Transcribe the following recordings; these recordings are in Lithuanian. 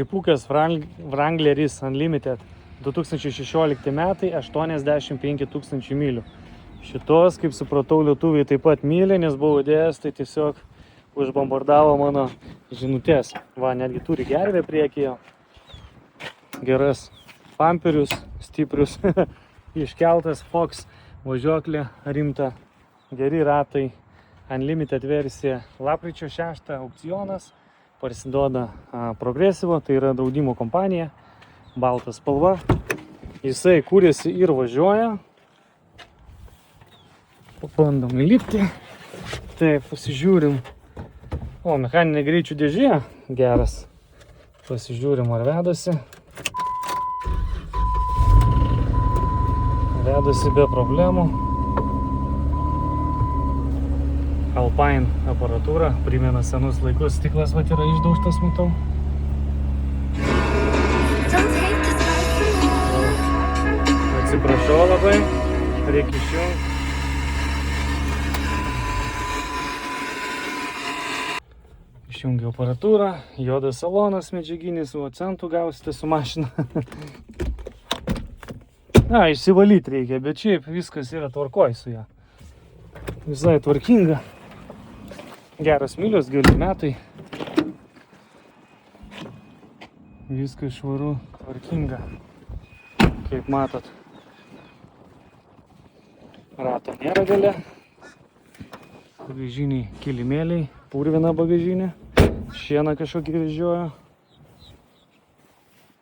Džipukas Wrangleris Unlimited 2016 metai 85 000 mylių. Šitos, kaip supratau, lietuviai taip pat myli, nes buvau dėjęs, tai tiesiog užbombardavo mano žinutės. Va, netgi turi gervę priekyje. Geras pamperius, stiprius, iškeltas Fox važiuoklė rimta, geri ratai, Unlimited versija. Lapkričio 6 aukcionas, parsiduoda Progressivo, tai yra draudimo kompanija, balta spalva. Jisai kūrėsi ir važiuoja. Pabandom įlipti. Taip, pasižiūrim. O, mechaninė greičių dėžė geras. Pasižiūrim, ar vedasi. Vedasi be problemų. Alpine aparatūra, primena senus laikus. Stiklas vat yra išdaužtas, matau. Atsiprašau labai, reikia išjungti. Išjungiu aparatūrą, juodas salonas medžiaginis, o centų gausite su mašina. Išsivalyti reikia, bet šiaip viskas yra tvarkoj su ją. Visai tvarkinga. Geras mylios, geri metai. Viskas švaru, tvarkinga. Kaip matot. Rato nėra gale. Bagažiniai kilimėliai, purvina bagažinė. Šieną kažkokį vežiojo.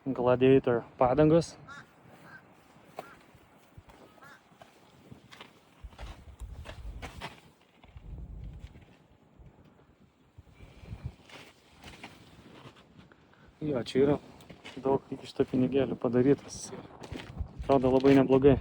Gladiator padangos. Jo, čia yra daug iš to pinigėlių padarytas. Atrodo labai neblogai.